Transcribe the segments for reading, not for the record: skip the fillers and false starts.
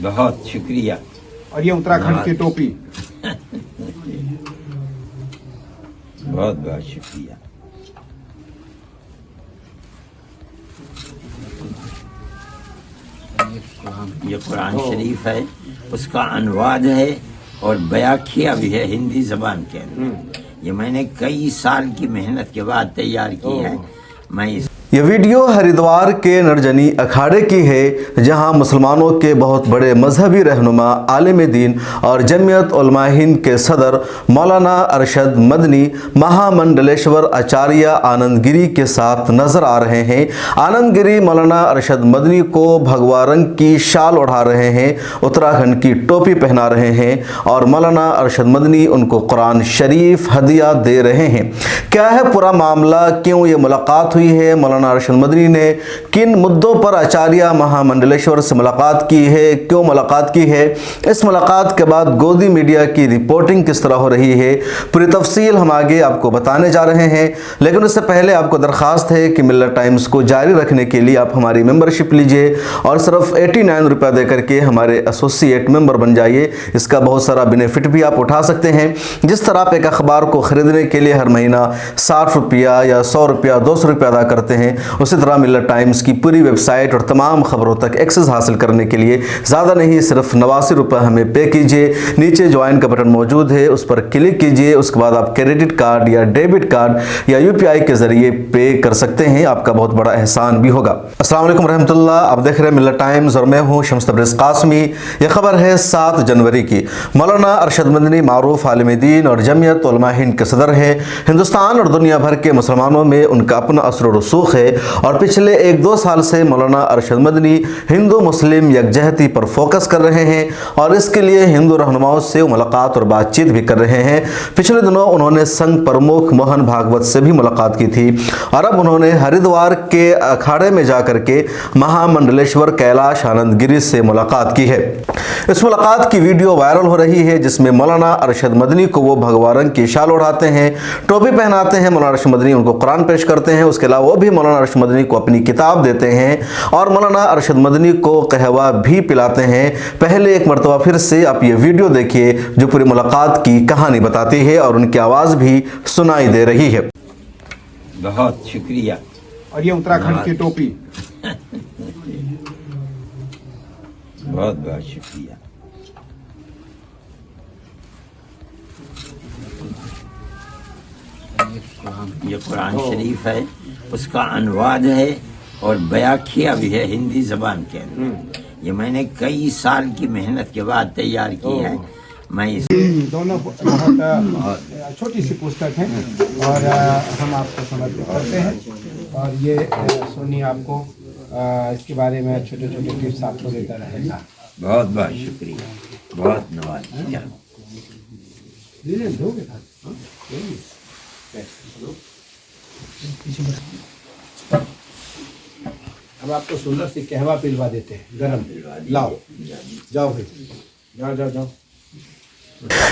बहुत शुक्रिया। और ये उत्तराखंड की टोपी। बहुत बहुत शुक्रिया। ये कुरान शरीफ है, उसका अनुवाद है और बयां किया भी है हिंदी जबान के अंदर। ये मैंने कई साल की मेहनत के बाद तैयार की है। मैं ये वीडियो हरिद्वार के नरजनी अखाड़े की है, जहां मुसलमानों के बहुत बड़े मजहबी रहनुमा, आलिम दीन और जमीयत उलमा हिंद के सदर मौलाना अरशद मदनी महामंडलेश्वर आचार्य आनंदगिरी के साथ नजर आ रहे हैं। आनंदगिरी मौलाना अरशद मदनी को भगवा रंग की शाल ओढ़ा रहे हैं, उत्तराखंड की टोपी पहना रहे हैं और मौलाना अरशद मदनी उनको कुरान शरीफ हदिया दे रहे हैं। क्या है पूरा मामला, क्यों ये मुलाकात हुई है, मौलाना अरशद मदनी ने किन मुद्दों पर आचार्य महामंडलेश्वर से मुलाकात की है, क्यों मुलाकात की है, इस मुलाकात के बाद गोदी मीडिया की रिपोर्टिंग किस तरह हो रही है, पूरी तफसील हम आगे आपको बताने जा रहे हैं। लेकिन उससे पहले आपको दरख्वास्त है कि मिल्लत टाइम्स को जारी रखने के लिए आप हमारी मेंबरशिप लीजिए और सिर्फ 89 रुपये दे करके हमारे एसोसिएट मेंबर बन जाइए। इसका बहुत सारा बेनिफिट भी आप उठा सकते हैं। जिस तरह आप एक अखबार को ख़रीदने के लिए हर महीना 60 रुपया या 100 रुपया 200 रुपया अदा करते हैं, उसी तरह मिल्लत टाइम्स की पूरी वेबसाइट और तमाम खबरों तक एक्सेस हासिल करने के लिए ज़्यादा नहीं, सिर्फ 89 रुपये हमें पे कीजिए। नीचे ज्वाइन का बटन मौजूद है, उस पर क्लिक कीजिए। उसके बाद आप क्रेडिट कार्ड या डेबिट कार्ड या UPI के ज़रिए पे कर सकते हैं, आपका बहुत बड़ा एहसान भी होगा। अस्सलाम वालेकुम रहमतुल्लाह, आप देख रहे हैं मिल्लत टाइम्स और मैं हूँ शम्स तबरेज़ कासमी। यह खबर है 7 जनवरी की। मौलाना अरशद मदनी मारूफ आलिम दीन और जमीयत उलमा हिंद के सदर हैं। हिंदुस्तान और दुनिया भर के मुसलमानों में उनका अपना असर और रसूख है और पिछले 1-2 साल से मौलाना अरशद मदनी हिंदू मुस्लिम यकजहती पर फोकस कर रहे हैं और इसके लिए हिंदू रहनुमाओं से मुलाकात और बातचीत भी कर रहे हैं। पिछले दिनों उन्होंने संघ प्रमुख मोहन भागवत से भी मुलाकात की थी और अब उन्होंने हरिद्वार के अखाड़े में जाकर के महामंडलेश्वर कैलाश आनंदगिरी से मुलाकात की है। इस मुलाकात की वीडियो वायरल हो रही है, जिसमें मौलाना अरशद मदनी को वो भगवा रंग की शाल ओढ़ाते हैं, टोपी पहनाते हैं, मौलाना अरशद मदनी उनको कुरान पेश करते हैं। उसके अलावा वो भी मौलाना अरशद मदनी को अपनी किताब देते हैं और मौलाना अरशद मदनी को कहवा भी पिलाते हैं। पहले एक मरतबा फिर से आप ये वीडियो देखिए जो पूरी मुलाकात की कहानी बताती है और उनकी आवाज़ भी सुनाई दे रही है। बहुत शुक्रिया। और ये उत्तराखंड की टोपी। बहुत बहुत शुक्रिया। ये कुरान शरीफ है, उसका अनुवाद है और बयां किया भी है हिंदी जबान के अंदर। ये मैंने कई साल की मेहनत के बाद तैयार की है। मैं दोनों बहुत छोटी सी पुस्तक है और हम आपको समर्पित करते हैं और ये सुनिए, आपको इसके बारे में छोटे छोटे टिप्स आपको देता रहेगा। बहुत बहुत शुक्रिया, बहुत नवाज़। हम आपको सुंदर सी कहवा पिलवा देते हैं, गरम। लाओ, जाओ फिर, जाओ जाओ जाओ।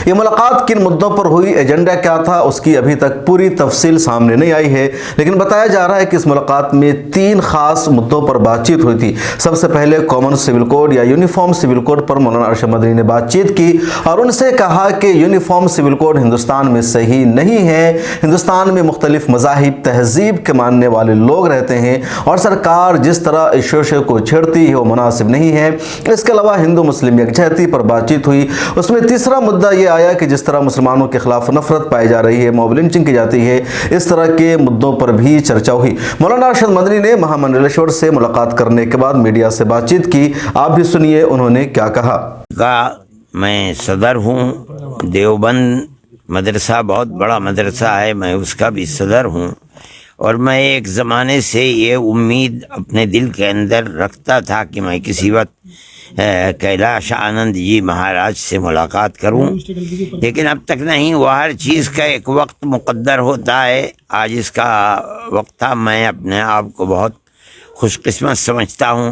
ये मुलाकात किन मुद्दों पर हुई, एजेंडा क्या था, उसकी अभी तक पूरी तफसील सामने नहीं आई है, लेकिन बताया जा रहा है कि इस मुलाकात में 3 खास मुद्दों पर बातचीत हुई थी। सबसे पहले कॉमन सिविल कोड या यूनिफॉर्म सिविल कोड पर मौलाना अरशद मदनी ने बातचीत की और उनसे कहा कि यूनिफॉर्म सिविल कोड हिंदुस्तान में सही नहीं है। हिंदुस्तान में मुख्तलिफ मज़ाहिब तहजीब के मानने वाले लोग रहते हैं और सरकार जिस तरह इस शोशे को छेड़ती है वो मुनासिब नहीं है। इसके अलावा हिंदू मुस्लिम यकजहती पर बातचीत हुई। उसमें तीसरा मुद्दा ये आया कि जिस तरह मुसलमानों के खिलाफ नफरत पाई जा रही है, मॉब लिंचिंग की जाती है, इस तरह के मुद्दों पर भी चर्चा हुई। मौलाना अरशद मदनी ने महामंडलेश्वर से मुलाकात करने के बाद मीडिया से बातचीत की, आप भी सुनिए उन्होंने क्या कहा। मैं सदर हूँ, देवबंद मदरसा बहुत बड़ा मदरसा है, मैं उसका भी सदर हूँ और मैं एक ज़माने से ये उम्मीद अपने दिल के अंदर रखता था कि मैं किसी वक्त कैलाश आनंद जी महाराज से मुलाकात करूं, लेकिन अब तक नहीं हुआ। हर चीज़ का एक वक्त मुक़द्दर होता है। आज इसका वक्त था। मैं अपने आप को बहुत खुशकिस्मत समझता हूं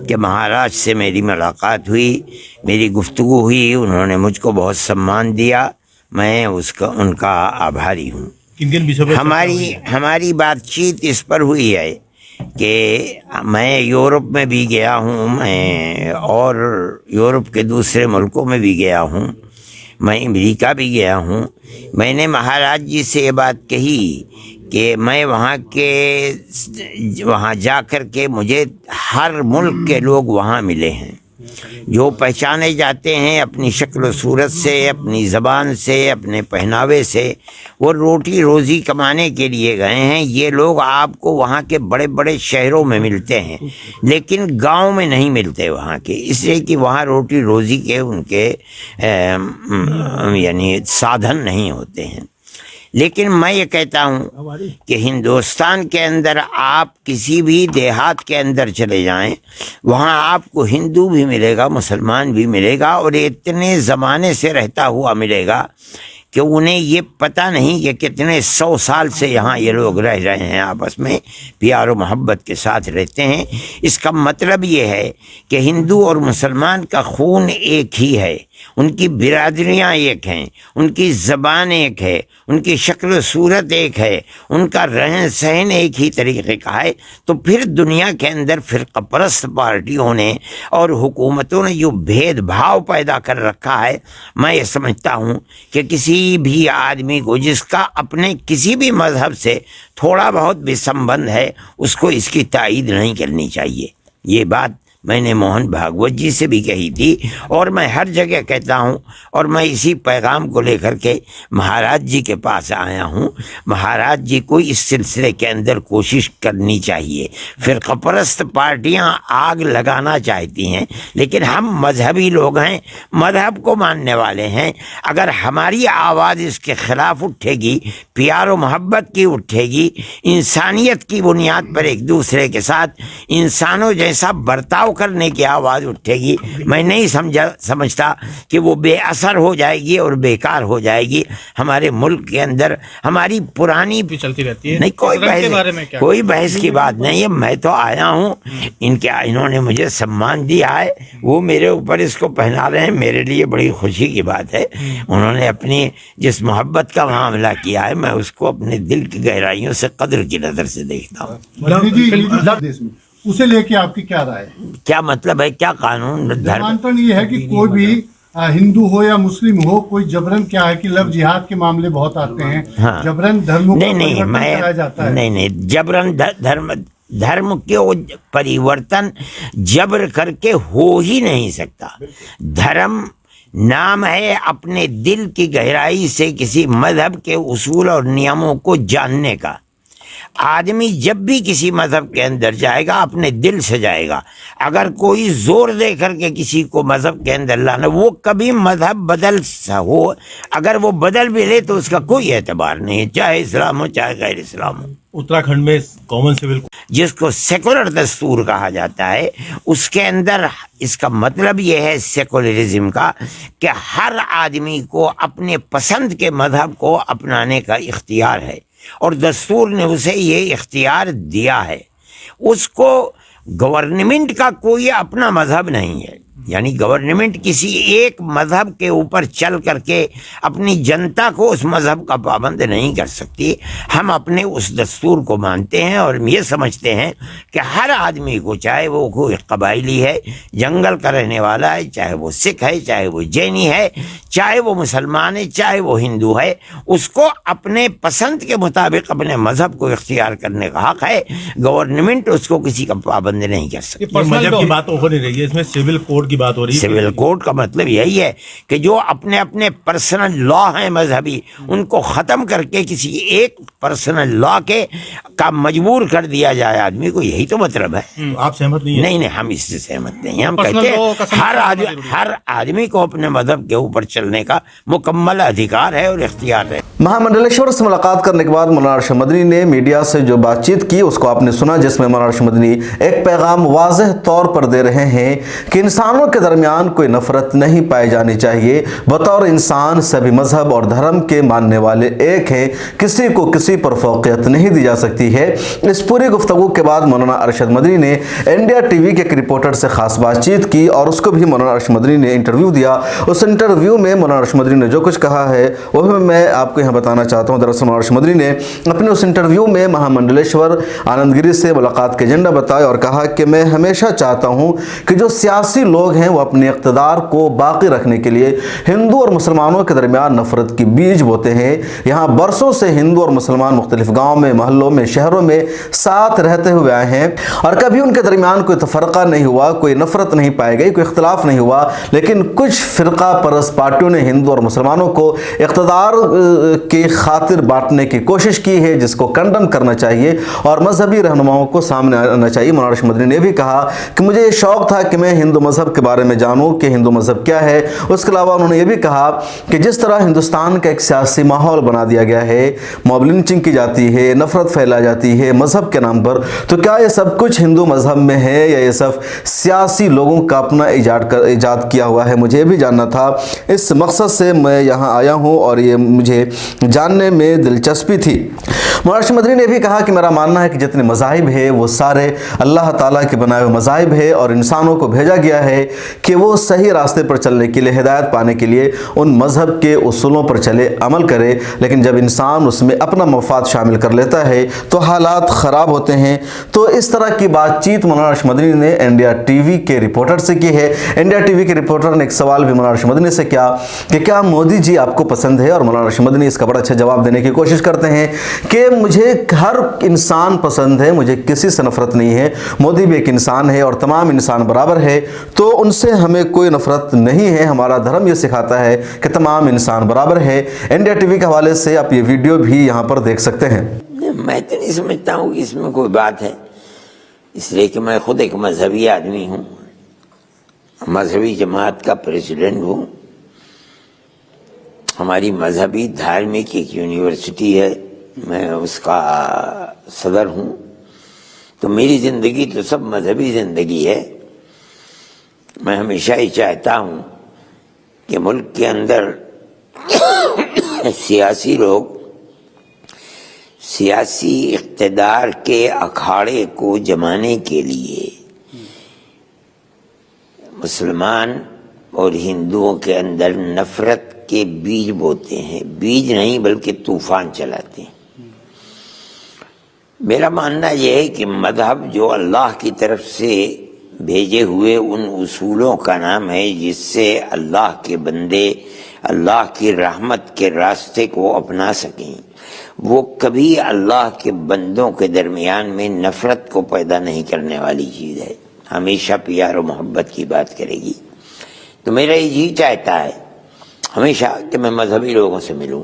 कि महाराज से मेरी मुलाकात हुई, मेरी गुफ्तगू हुई, उन्होंने मुझको बहुत सम्मान दिया। मैं उनका आभारी हूँ। हमारी बातचीत इस पर हुई है کہ میں یورپ میں بھی گیا ہوں، میں اور یورپ کے دوسرے ملکوں میں بھی گیا ہوں، میں امریکہ بھی گیا ہوں. میں نے مہاراج جی سے یہ بات کہی کہ میں وہاں جا کر کے مجھے ہر ملک کے لوگ وہاں ملے ہیں جو پہچانے جاتے ہیں اپنی شکل و صورت سے، اپنی زبان سے، اپنے پہناوے سے. وہ روٹی روزی کمانے کے لیے گئے ہیں. یہ لوگ آپ کو وہاں کے بڑے بڑے شہروں میں ملتے ہیں لیکن گاؤں میں نہیں ملتے وہاں کے، اس لیے کہ وہاں روٹی روزی کے ان کے یعنی سادھن نہیں ہوتے ہیں. لیکن میں یہ کہتا ہوں کہ ہندوستان کے اندر آپ کسی بھی دیہات کے اندر چلے جائیں، وہاں آپ کو ہندو بھی ملے گا، مسلمان بھی ملے گا، اور اتنے زمانے سے رہتا ہوا ملے گا کہ انہیں یہ پتہ نہیں کہ کتنے 100 سال سے یہاں یہ لوگ رہ رہے ہیں، آپس میں پیار و محبت کے ساتھ رہتے ہیں. اس کا مطلب یہ ہے کہ ہندو اور مسلمان کا خون ایک ہی ہے، ان کی برادریاں ایک ہیں، ان کی زبان ایک ہے، ان کی شکل و صورت ایک ہے، ان کا رہن سہن ایک ہی طریقے کا ہے. تو پھر دنیا کے اندر فرقہ پرست پارٹیوں نے اور حکومتوں نے جو بھید بھاؤ پیدا کر رکھا ہے، میں یہ سمجھتا ہوں کہ کسی بھی آدمی کو جس کا اپنے کسی بھی مذہب سے تھوڑا بہت بھی سمبند ہے، اس کو اس کی تائید نہیں کرنی چاہیے. یہ بات میں نے موہن بھاگوت جی سے بھی کہی تھی اور میں ہر جگہ کہتا ہوں، اور میں اسی پیغام کو لے کر کے مہاراج جی کے پاس آیا ہوں. مہاراج جی کو اس سلسلے کے اندر کوشش کرنی چاہیے. فرقہ پرست پارٹیاں آگ لگانا چاہتی ہیں لیکن ہم مذہبی لوگ ہیں، مذہب کو ماننے والے ہیں. اگر ہماری آواز اس کے خلاف اٹھے گی، پیار و محبت کی اٹھے گی، انسانیت کی بنیاد پر ایک دوسرے کے ساتھ انسانوں جیسا برتاؤ کرنے کی آواز اٹھے گی، میں نہیں سمجھتا کہ وہ بے اثر ہو جائے گی اور بیکار ہو جائے گی. ہمارے ملک کے اندر ہماری پرانی چلتی رہتی ہے. نہیں، کوئی بحث کی بات نہیں ہے. میں تو آیا ہوں، انہوں نے مجھے سمان دیا ہے، وہ میرے اوپر اس کو پہنا رہے ہیں، میرے لیے بڑی خوشی کی بات ہے. انہوں نے اپنی جس محبت کا معاملہ کیا ہے، میں اس کو اپنے دل کی گہرائیوں سے قدر کی نظر سے دیکھتا ہوں. اسے لے کے آپ کی کیا رائے ہے؟ کیا مطلب ہے؟ کیا قانون مانتن یہ ہے کہ کوئی بھی ہندو ہو یا مسلم ہو، کوئی جبرن کیا ہے کہ لفظ جہاد کے معاملے بہت آتے ہیں، جبرن دھرم کرایا جاتا ہے. نہیں، جبرن دھرم کے پریورتن جبر کر کے ہو ہی نہیں سکتا. دھرم نام ہے اپنے دل کی گہرائی سے کسی مذہب کے اصول اور نیاموں کو جاننے کا. آدمی جب بھی کسی مذہب کے اندر جائے گا اپنے دل سے جائے گا. اگر کوئی زور دے کر کے کسی کو مذہب کے اندر لانا، وہ کبھی مذہب بدل ہو، اگر وہ بدل بھی لے تو اس کا کوئی اعتبار نہیں ہے، چاہے اسلام ہو چاہے غیر اسلام ہو. اتراکھنڈ میں کامن سول جس کو سیکولر دستور کہا جاتا ہے، اس کے اندر اس کا مطلب یہ ہے سیکولرزم کا کہ ہر آدمی کو اپنے پسند کے مذہب کو اپنانے کا اختیار ہے، اور دستور نے اسے یہ اختیار دیا ہے. اس کو گورنمنٹ کا کوئی اپنا مذہب نہیں ہے، یعنی گورنمنٹ کسی ایک مذہب کے اوپر چل کر کے اپنی جنتا کو اس مذہب کا پابند نہیں کر سکتی. ہم اپنے اس دستور کو مانتے ہیں اور یہ سمجھتے ہیں کہ ہر آدمی کو، چاہے وہ کوئی قبائلی ہے، جنگل کا رہنے والا ہے، چاہے وہ سکھ ہے، چاہے وہ جینی ہے، چاہے وہ مسلمان ہے، چاہے وہ ہندو ہے، اس کو اپنے پسند کے مطابق اپنے مذہب کو اختیار کرنے کا حق ہے. گورنمنٹ اس کو کسی کا پابند نہیں کر سکتی. مذہب کی بات ہو نہیں رہی ہے، اس میں سول کوڈ کی بات ہو رہی ہے. سول کوڈ کا مطلب یہی ہے کہ جو اپنے اپنے پرسنل لا ہیں مذہبی، ان کو ختم کر کے کسی ایک پرسنل لا کے کا مجبور کر دیا جائے آدمی کو. یہی تو مطلب ہے. آپ سہمت نہیں ہیں؟ نہیں، ہم اس سے سہمت نہیں ہیں. ہم کہتے ہیں ہر آدمی کو اپنے مذہب کے اوپر چلنے کا مکمل ادھیکار ہے اور اختیار ہے. مہامنڈلیشور سے ملاقات کرنے کے بعد مولانا ارشد مدنی نے میڈیا سے جو بات چیت کی اس کو آپ نے سنا، جس میں مولانا ارشد مدنی ایک پیغام واضح طور پر دے رہے ہیں کہ انسانوں मुसलमानों के दरमियान कोई नफरत नहीं पाई जानी चाहिए। बतौर इंसान सभी मजहब और धर्म के मानने वाले एक हैं, किसी को किसी पर फौकियत नहीं दी जा सकती है। इस पूरी गुफ्तगू के बाद मौलाना अरशद मदनी ने इंडिया टीवी के एक रिपोर्टर से खास बातचीत की और उसको भी मौलाना अरशद मदनी ने इंटरव्यू दिया। उस इंटरव्यू में मौलाना अरशद मदनी ने जो कुछ कहा है वो भी मैं आपको यहाँ बताना चाहता हूँ। दरअसल मौलाना अरशद मदनी ने अपने उस इंटरव्यू में महामंडलेश्वर आनंदगिरी से मुलाकात के एजेंडा बताया और कहा कि मैं हमेशा चाहता हूँ कि जो सियासी लोग हैं वो अपने इक़्तिदार को बाकी रखने के लिए हिंदू और मुसलमानों के दरमियान नफरत की बीज बोते हैं। यहाँ बरसों से हिंदू और मुसलमान मुख्तलिफ गाँव में, मोहल्लों में, शहरों में साथ रहते हुए आए हैं और कभी उनके दरमियान कोई तफरका नहीं हुआ, कोई नफरत नहीं पाई गई, कोई इख्तलाफ नहीं हुआ। लेकिन कुछ फ़िरका परस्त पार्टियों ने हिंदू और मुसलमानों को इक़्तिदार की खातिर बांटने की कोशिश की है, जिसको कंडम करना चाहिए और मजहबी रहनुमाओं को सामने आना चाहिए। मौलाना अरशद मदनी ने भी कहा कि मुझे ये शौक़ था कि मैं हिंदू मज़हब के बारे में जानूँ कि हिंदू मज़हब क्या है। उसके अलावा उन्होंने ये भी कहा कि जिस तरह हिंदुस्तान का एक सियासी माहौल बना दिया गया है, मॉब लिंचिंग की जाती है, नफरत फैलाई जाती है मज़हब के नाम पर, तो क्या ये सब कुछ हिंदू मज़हब में है या ये सब सियासी लोगों का अपना ईजाद किया हुआ है? मुझे भी जानना था। इस मकसद से मैं यहाँ आया हूँ और ये मुझे जानने में दिलचस्पी थी। मौलाना अरशद मदनी ने भी कहा कि मेरा मानना है कि जितने मज़ाहिब है वो सारे अल्लाह ताला के बनाए हुए मज़ाहिब है और इंसानों को भेजा गया है कि वो सही रास्ते पर चलने के लिए, हिदायत पाने के लिए उन मज़हब के उसूलों पर चले, अमल करे। लेकिन जब इंसान उसमें अपना मफाद शामिल कर लेता है तो हालात ख़राब होते हैं। तो इस तरह की बातचीत मौलाना अरशद मदनी ने इंडिया टीवी के रिपोर्टर से की है। इंडिया टीवी के रिपोर्टर ने एक सवाल भी मौलाना अरशद मदनी से किया कि क्या मोदी जी आपको पसंद है, और मौलाना अरशद मदनी इसका बड़ा अच्छा जवाब देने की कोशिश करते हैं कि मुझे हर इंसान पसंद है, मुझे किसी से नफरत नहीं है। मोदी भी एक इंसान है और तमाम इंसान बराबर है, तो उनसे हमें कोई नफरत नहीं है। हमारा धर्म ये सिखाता है कि तमाम इंसान बराबर है। इंडिया टीवी के हवाले से आप ये वीडियो भी यहाँ पर देख सकते हैं। मैं तो नहीं समझता हूँ कि इसमें कोई बात है, इसलिए कि मैं खुद एक मजहबी आदमी हूँ, मजहबी जमात का प्रेसिडेंट हूँ। हमारी मजहबी धार्मिक एक यूनिवर्सिटी है, मैं उसका सदर हूँ। तो मेरी ज़िंदगी तो सब मजहबी ज़िंदगी है। मैं हमेशा ही चाहता हूँ कि मुल्क के अंदर सियासी लोग सियासी इक़्तिदार के अखाड़े को जमाने के लिए मुसलमान और हिंदुओं के अंदर नफरत के बीज बोते हैं। बीज नहीं बल्कि तूफान चलाते हैं। मेरा मानना यह है कि मज़हब जो अल्लाह की तरफ से भेजे हुए उन उसूलों का नाम है जिससे अल्लाह के बंदे अल्लाह की रहमत के रास्ते को अपना सकें, वो कभी अल्लाह के बंदों के दरमियान में नफरत को पैदा नहीं करने वाली चीज़ है। हमेशा प्यार और मोहब्बत की बात करेगी। तो मेरा ये जी चाहता है हमेशा कि मैं मजहबी लोगों से मिलूं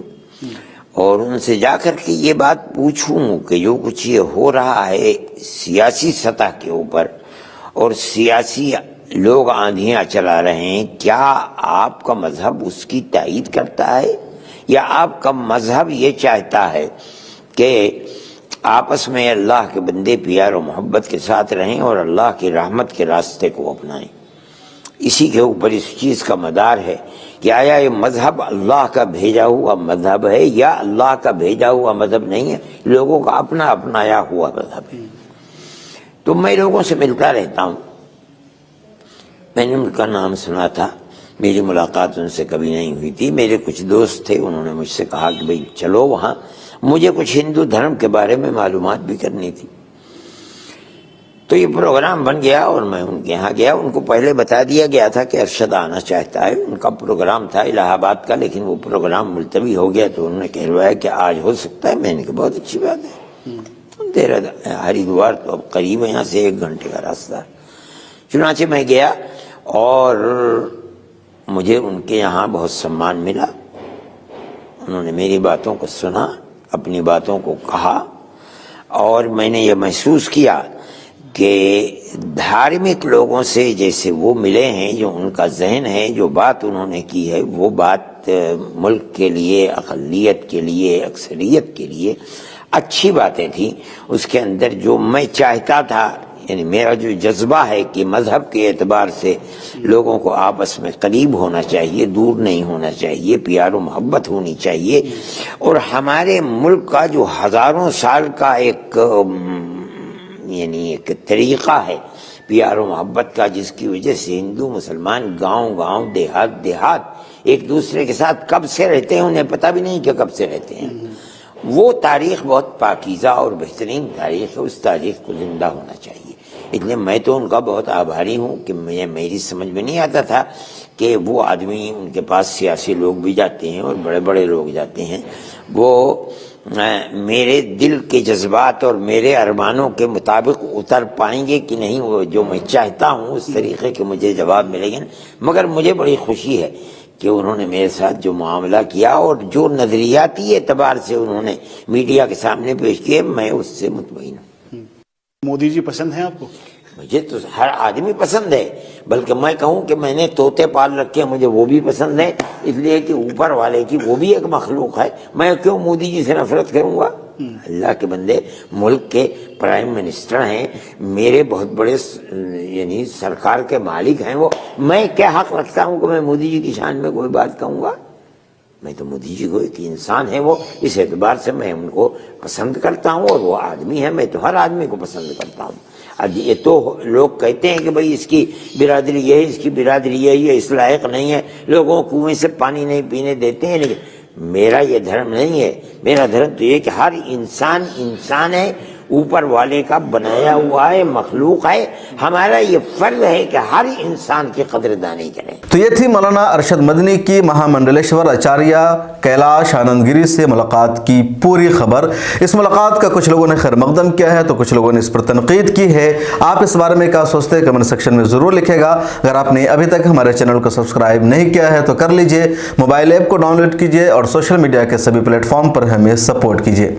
और उनसे जाकर के ये बात पूछूं कि जो कुछ ये हो रहा है सियासी सतह के ऊपर और सियासी लोग आंधियां चला रहे हैं, क्या आपका मजहब उसकी तायीद करता है या आपका मजहब ये चाहता है कि आपस में अल्लाह के बंदे प्यार और मोहब्बत के साथ रहें और अल्लाह की रहमत के रास्ते को अपनाएं? इसी के ऊपर इस चीज़ का मदार है कि आया ये मजहब अल्लाह का भेजा हुआ मजहब है या अल्लाह का भेजा हुआ मजहब नहीं है, लोगों का अपना अपनाया हुआ मजहब है। तो मैं लोगों से मिलता रहता हूँ। मैंने उनका नाम सुना था, मेरी मुलाकात उनसे कभी नहीं हुई थी। मेरे कुछ दोस्त थे, उन्होंने मुझसे कहा कि भाई चलो वहाँ, मुझे कुछ हिंदू धर्म के बारे में मालूमात भी करनी थी। तो ये प्रोग्राम बन गया और मैं उनके यहाँ गया। उनको पहले बता दिया गया था कि अरशद आना चाहता है। उनका प्रोग्राम था इलाहाबाद का, लेकिन वो प्रोग्राम मुलतवी हो गया तो उन्होंने कहलवाया कि आज हो सकता है। मैंने कहा बहुत अच्छी बात है। देरा हरिद्वार तो अब करीब है, यहाँ से 1 घंटे का रास्ता है। चुनाचे मैं गया और मुझे उनके यहाँ बहुत सम्मान मिला। उन्होंने मेरी बातों को सुना, अपनी बातों को कहा और मैंने ये महसूस किया कि धार्मिक लोगों से जैसे वो मिले हैं, जो उनका जहन है, जो बात उन्होंने की है वो बात मुल्क के लिए, अक़लियत के लिए, अक्सरियत के लिए अच्छी बातें थी। उसके अंदर जो मैं चाहता था یعنی میرا جو جذبہ ہے کہ مذہب کے اعتبار سے لوگوں کو آپس میں قریب ہونا چاہیے، دور نہیں ہونا چاہیے، پیار و محبت ہونی چاہیے، اور ہمارے ملک کا جو ہزاروں سال کا ایک یعنی ایک طریقہ ہے پیار و محبت کا، جس کی وجہ سے ہندو مسلمان گاؤں گاؤں دیہات دیہات ایک دوسرے کے ساتھ کب سے رہتے ہیں، انہیں پتہ بھی نہیں کہ کب سے رہتے ہیں، وہ تاریخ بہت پاکیزہ اور بہترین تاریخ ہے، اس تاریخ کو زندہ ہونا چاہیے۔ اس لیے میں تو ان کا بہت آبھاری ہوں کہ میری سمجھ میں نہیں آتا تھا کہ وہ آدمی، ان کے پاس سیاسی لوگ بھی جاتے ہیں اور بڑے بڑے لوگ جاتے ہیں، وہ میرے دل کے جذبات اور میرے ارمانوں کے مطابق اتر پائیں گے کہ نہیں، وہ جو میں چاہتا ہوں اس طریقے کے مجھے جواب ملے گا، مگر مجھے بڑی خوشی ہے کہ انہوں نے میرے ساتھ جو معاملہ کیا اور جو نظریاتی اعتبار سے انہوں نے میڈیا کے سامنے پیش کیے، میں اس سے مطمئن ہوں۔ مودی جی پسند ہیں آپ کو؟ مجھے تو ہر آدمی پسند ہے، بلکہ میں کہوں کہ میں نے طوطے پال رکھے ہیں، مجھے وہ بھی پسند ہے، اس لیے کہ اوپر والے کی وہ بھی ایک مخلوق ہے، میں کیوں مودی جی سے نفرت کروں گا؟ اللہ کے بندے ملک کے پرائم منسٹر ہیں، میرے بہت بڑے یعنی سرکار کے مالک ہیں وہ، میں کیا حق رکھتا ہوں کہ میں مودی جی کی شان میں کوئی بات کہوں گا؟ میں تو مودی جی کو ایک انسان ہے وہ، اس اعتبار سے میں ان کو پسند کرتا ہوں، اور وہ آدمی ہے، میں تو ہر آدمی کو پسند کرتا ہوں۔ اب یہ تو لوگ کہتے ہیں کہ بھئی اس کی برادری یہ ہے، اس کی برادری یہ ہے، اس لائق نہیں ہے، لوگوں کنویں سے پانی نہیں پینے دیتے ہیں، لیکن میرا یہ دھرم نہیں ہے، میرا دھرم تو یہ کہ ہر انسان انسان ہے، اوپر والے کا بنایا ہوا ہے، مخلوق ہے، ہمارا یہ فرض ہے کہ ہر انسان کی قدردانی کریں۔ تو یہ تھی مولانا ارشد مدنی کی مہا منڈلیشور آچاریہ کیلاش آنند گری سے ملاقات کی پوری خبر۔ اس ملاقات کا کچھ لوگوں نے خیر مقدم کیا ہے تو کچھ لوگوں نے اس پر تنقید کی ہے۔ آپ اس بارے میں کیا سوچتے ہیں کمنٹ سیکشن میں ضرور لکھے گا۔ اگر آپ نے ابھی تک ہمارے چینل کو سبسکرائب نہیں کیا ہے تو کر لیجئے، موبائل ایپ کو ڈاؤن لوڈ کیجئے اور سوشل میڈیا کے سبھی پلیٹ فارم پر ہمیں سپورٹ کیجئے۔